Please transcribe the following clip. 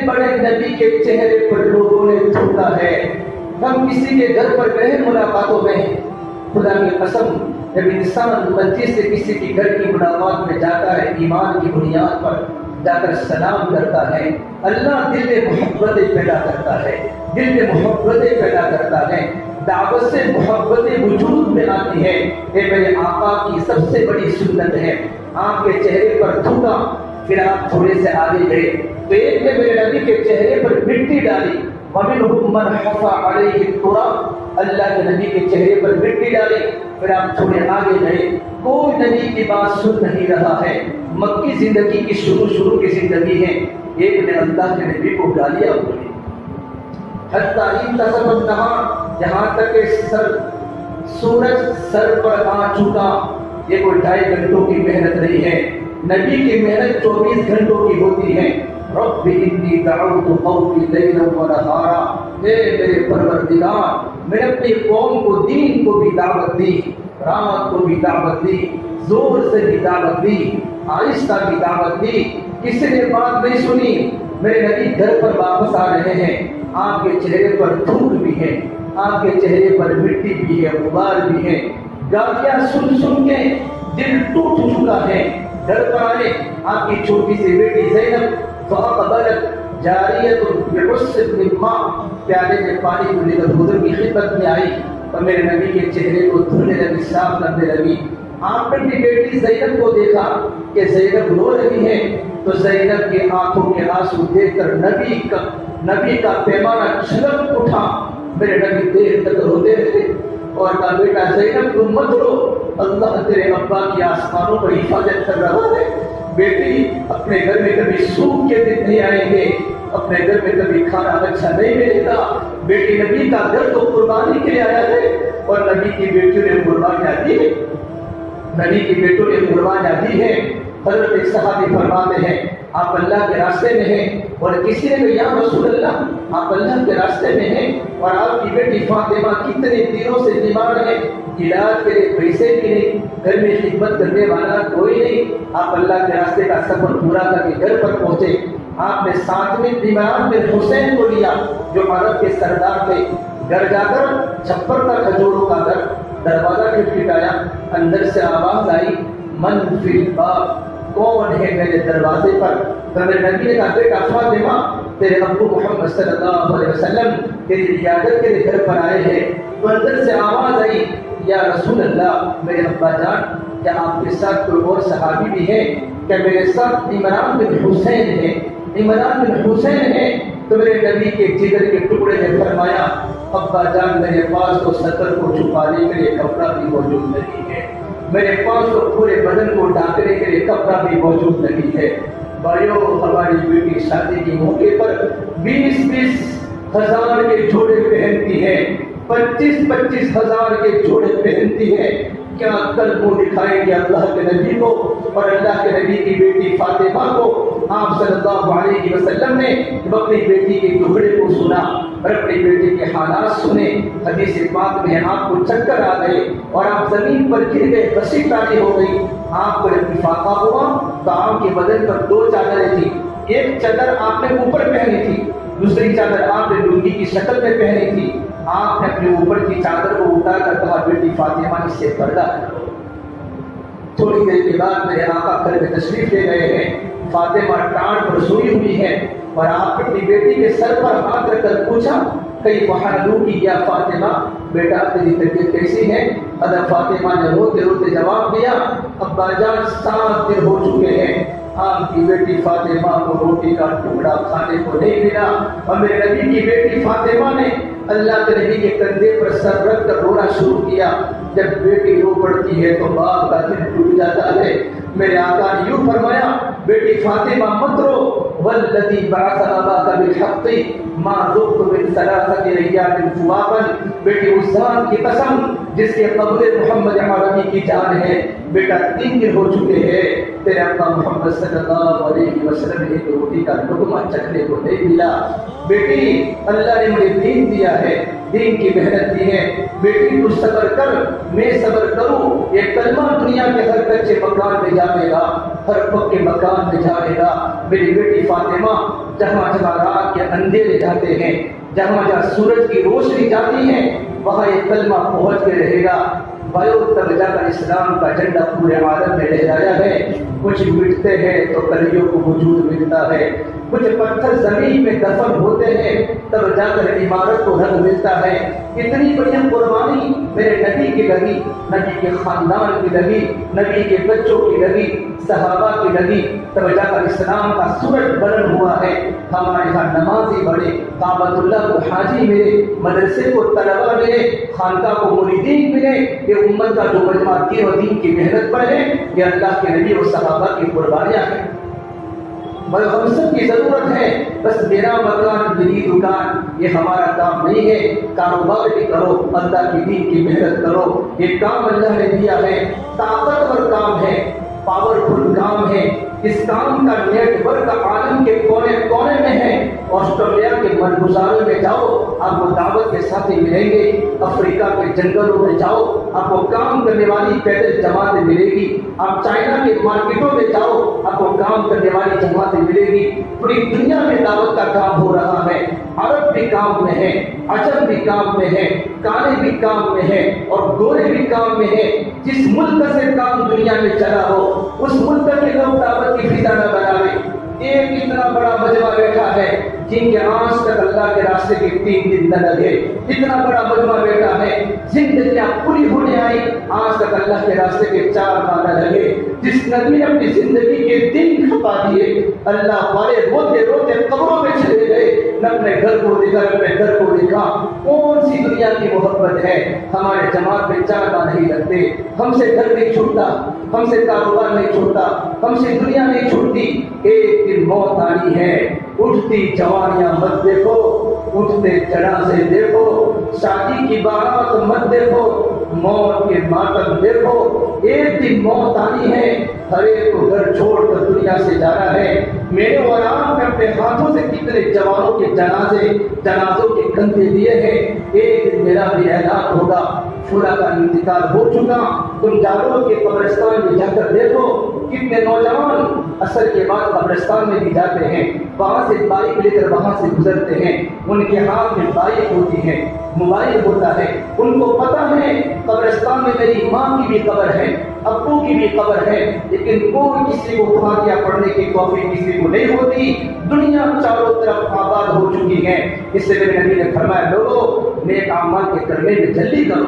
بڑے نبی کے چہرے پر لوگوں نے تھوکا ہے۔ ہم کسی کے گھر پر گئے ملاقاتوں میں، خدا کی قسم جب انسان غلطی سے کسی کے گھر کی ملاقات میں جاتا ہے، ایمان کی بنیاد پر جا کر سلام کرتا ہے، اللہ دل میں محبتیں پیدا کرتا ہے، دل میں محبتیں پیدا کرتا ہے، دعوت سے محبتیں وجود میں آتی ہے۔ یہ میرے آقا کی سب سے بڑی سنت ہے۔ آپ کے چہرے پر تھوکا، پھر آپ تھوڑے سے آگے گئے تو ایک نے میرے نبی کے چہرے پر مٹی ڈالی، وَمِنْهُمْ مَنْ حَفَى عَلَيْهِ التُّرَابَ، اللہ کے نبی کے چہرے پر مٹی ڈالی، پھر آپ تھوڑے آگے گئے، کوئی نبی کی بات سن نہیں رہا ہے، مکی زندگی کی شروع کی زندگی ہے، ایک نے اللہ کے نبی کو گالیاں بولی، حتیٰ انتصف النہار، یہاں تک کہ سورج سر پر آ چکا۔ یہ کوئی 2.5 گھنٹوں کی محنت نہیں ہے، نبی کی محنت 24 گھنٹوں کی ہوتی ہے۔ رب انی دعوت قومی لیلا و نہارا، اے میرے پروردگار میں نے اپنی قوم کو دین کو بھی دعوت دی، رات کو بھی دعوت دی، زور سے بھی دعوت دی، آہستہ بھی دعوت دی، کسی نے بات نہیں سنی۔ میرے نبی گھر پر واپس آ رہے ہیں، آپ کے چہرے پر دھول بھی ہے، آپ کے چہرے پر مٹی بھی ہے، غبار بھی ہے، گالیاں سن سن کے دل ٹوٹ چکا ہے۔ گھر پر آئے، آپ کی چھوٹی سی بیٹی زینب فَأَقْبَلَتْ جَارِيَةٌ بِعُصٍ مِّن مَّاءٍ، پیالے میں پانی کو لے کر حضور کی خدمت میں آئی اور میرے نبی کے چہرے کو دھلنے لگی، صاف کرنے لگی۔ آپ نے اپنی بیٹی زینب کو دیکھا کہ زینب رو رہی ہے، تو زینب کی آنکھوں کے آنسو دیکھ کر نبی کا پیمانہ چھلک اٹھا۔ میرے نبی دیر تک روتے رہے اور کہا بیٹا زینب تم مت رو، اللہ تیرے ابا کی آسمانوں پر حفاظت کر رہا ہے۔ بیٹی اپنے گھر میں کبھی سوکھ کے دن نہیں آئیں گے، اپنے گھر میں کبھی کھانا اچھا نہیں ملے گا۔ بیٹی نبی کا گھر تو قربانی کے لیے آیا ہے، اور نبی کی بیٹیوں نے قربانیاں دی ہے، نبی کی بیٹوں نے قربانیاں دی ہے۔ حضرت ایک صحابی فرماتے ہیں آپ اللہ کے راستے میں ہیں، اور کسی نے کہا یا رسول اللہ آپ اللہ کے راستے میں ہیں اور آپ کی بیٹی فاطمہ کتنے دنوں سے بیمار ہے، علاج کے لیے پیسے بھی نہیں، گھر میں خدمت کرنے والا کوئی نہیں، آپ اللہ کے راستے کا سفر پورا کر کے گھر پر پہنچے۔ آپ نے ساتھ میں بیمار بن حسین کو لیا جو عرب کے سردار تھے، گھر جا کر چھپر کا کھجوروں کا گھر، دروازہ کھٹکھٹایا، اندر سے آواز آئی من فی الباب، کون ہے میرے دروازے پر؟ تو میرے نبی نے کہا بیٹا فاطمہ تیرے ابو محمد صلی اللہ علیہ وسلم تیری عیادت کے لیے گھر پر آئے ہیں۔ تو اندر سے آواز آئی یا رسول اللہ میرے ابا جان کیا آپ کے ساتھ کوئی اور صحابی بھی ہے؟ کیا میرے ساتھ عمران بن حسین ہے؟ عمران بن حسین ہے؟ تو میرے نبی کے جگر کے ٹکڑے نے فرمایا ابا جان میرے پاس تو سطر کو چھپانے کے لیے کپڑا بھی موجود نہیں ہے، میرے پاس تو پورے بدن کو ڈھانکنے کے لیے کپڑا بھی موجود نہیں ہے۔ بھائیوں ہماری بیٹی شادی کے موقع پر 20-20 ہزار کے جوڑے پہنتی ہے، 25-25 ہزار کے جوڑے پہنتی ہے۔ کیا کل وہ دکھائیں گے اللہ کے نبی کو اور اللہ کے نبی کی بیٹی فاطمہ کو؟ آپ صلی اللہ علیہ وسلم نے اپنی بیٹی کے ٹکڑے کو سنا اور اپنی بیٹی کے حالات سنے، حدیث پاک میں آپ کو چکر آ گئے اور آپ زمین پر گر گئے، پسی تاری ہو گئی۔ آپ کو جب افاقہ ہوا تو آپ کے بدن پر 2 چادریں تھیں، ایک چادر آپ نے اوپر پہنی تھی، دوسری چادر آپ نے لنگی کی شکل میں پہنی تھی۔ آپ نے اپنے اوپر کی چادر کو اٹھا کر کہا بیٹی فاطمہ اس سے پردہ کرو۔ تھوڑی دیر کے بعد میرے آقا گھر میں تشریف لے گئے ہیں، فاطمہ ٹانٹ پر سوئی ہوئی ہے اور آپ اپنی بیٹی کے سر پر ہاتھ رکھ کر پوچھا کئی وحالو کی یا فاطمہ بیٹا تیری طبیعت کیسی ہے؟ حضرت فاطمہ نے روتے روتے جواب دیا ابا جان 7 دن ہو چکے ہیں آپ کی بیٹی فاطمہ کو روٹی کا ٹکڑا کھانے کو نہیں ملا، اور میرے نبی کی بیٹی فاطمہ نے اللہ کے نبی کے کندھے پر سر رکھ کر رونا شروع کیا۔ جب بیٹی رو پڑتی ہے تو باپ کا دل ٹوٹ جاتا ہے۔ میرے آقا نے یوں فرمایا بیٹی فاطمہ مت رو، والذی بعث اباک بالحق ما ذقت من 3 ایام ثوابا، بیٹی اس ذات کی قسم جس کے قبر محمد عربی کی جان ہے، بیٹا 3 دن ہو چکے ہیں تیرے ابا محمد صلی اللہ علیہ وسلم نے ایک روٹی کا لقمہ چکھنے کو نہیں ملا۔ بیٹی اللہ نے مجھے دین دیا ہے، دین کی محنت دی ہے، بیٹی تو صبر کر میں صبر کروں، یہ کلمہ دنیا کے ہر کچے مکان میں جائے گا، ہر پکے مکان میں جائے گا۔ میری بیٹی فاطمہ، جہاں جہاں رات کے اندھیرے جاتے ہیں، جہاں جہاں سورج کی روشنی جاتی ہے، وہاں یہ کلمہ پہنچ کے رہے گا۔ بھائیو، تب جا کر اسلام کا جھنڈا پورے عالم میں لہرایا ہے۔ کچھ مٹتے ہیں تو کلیوں کو وجود ملتا ہے، کچھ پتھر زمین میں دفن ہوتے ہیں تب جا کر عمارت کو رنگ ملتا ہے۔ اتنی بڑی قربانی میرے نبی کی لگی، نبی کے خاندان کی لگی، نبی کے بچوں کی لگی، صحابہ کی لگی، تب جا کر اسلام کا سورج بلند ہوا ہے۔ ہمارے یہاں نمازی بڑے، کعبۃ اللہ کو حاجی ملے، مدرسے کو طلبہ ملے، خانقاہ کو مریدین ملے۔ یہ امت کا جو مجمع دین و دین کی محنت پر ہے، یہ اللہ کے نبی اور صحابہ کی قربانیاں ہیں۔ مگر ہم سب کی ضرورت ہے، بس میرا مکان میری دکان یہ ہمارا کام نہیں ہے۔ کاروبار بھی کرو، اللہ کی دین کی محنت کرو، یہ کام اللہ نے دیا ہے، طاقتور کام ہے، پاورفل کام ہے۔ اس کام کا نیٹ ورک عالم کے کونے کونے میں ہے۔ آسٹریلیا کے ملگزاروں میں جاؤ، آپ کو دعوت کے ساتھی ملیں گے۔ افریقہ کے جنگلوں میں جاؤ، آپ کو کام کرنے والی پیدل جماعتیں ملے گی۔ آپ چائنا کے مارکیٹوں میں جاؤ، آپ کو کام کرنے والی جماعتیں ملے گی۔ پوری دنیا میں دعوت کا کام ہو رہا ہے۔ عرب بھی کام میں ہے، عجم بھی کام میں ہے، کالے بھی کام میں ہے، اور گورے بھی کام میں ہے۔ جس ملک سے کام دنیا میں چلا ہو، اس ملک کے لوگ دعوت کی فضا نہ بناویں۔ ایک اتنا بڑا مجمع بیٹھا ہے جن کے آج تک اللہ کے راستے کے 3 دن نہ لگے، اتنا بڑا مجمع بیٹھا ہے زندگیاں پوری ہونے آئی، آج تک اللہ کے راستے کے 4 ماہ نہ لگے۔ جس نبی نے اپنی زندگی کے دن کھپا دیے، اللہ والے روتے روتے قبروں میں چلے گئے، نہ اپنے گھر کو دیکھا، نہ اپنے گھر کو دیکھا۔ کون سی دنیا کی محبت ہے؟ ہمارے جماعت میں 4 ماہ نہیں لگتے، ہم سے گھر نہیں چھوٹتا، ہم سے کاروبار نہیں چھوٹتا، ہم سے دنیا نہیں چھوٹتی۔ ایک دن موت آنی ہے، اٹھتی جوانیاں مت دیکھو، اٹھتے جنازے دیکھو، شادی کی بارات مت دیکھو، موت کے ماتم دیکھو۔ ایک دن موت آنی ہے، ہر ایک کو گھر چھوڑ کر دنیا سے جانا ہے۔ میرے اور آپ نے اپنے ہاتھوں سے کتنے جوانوں کے جنازوں کے کندھے دیے ہیں۔ ایک دن میرا بھی اعلان ہوگا، فلاں کا انتقال ہو چکا۔ تم جاگو کہ قبرستان میں جا کر دیکھو، کتنے نوجوان عصر کے بعد قبرستان میں بھی جاتے ہیں، وہاں سے بائک لے کر وہاں سے گزرتے ہیں، ان کے ہاتھ میں بائک ہوتی ہے، موبائل ہوتا ہے، ان کو پتا ہے قبرستان میں میری ماں کی بھی قبر ہے، ابو کی بھی قبر ہے، لیکن کوئی کسی کو فاتحہ پڑھنے کی توفیق کسی کو نہیں ہوتی۔ دنیا چاروں طرف آباد ہو چکی ہے۔ اس سے میرے نبی نے فرمایا، لوگوں نیک اعمال کے کرنے میں جلدی کرو۔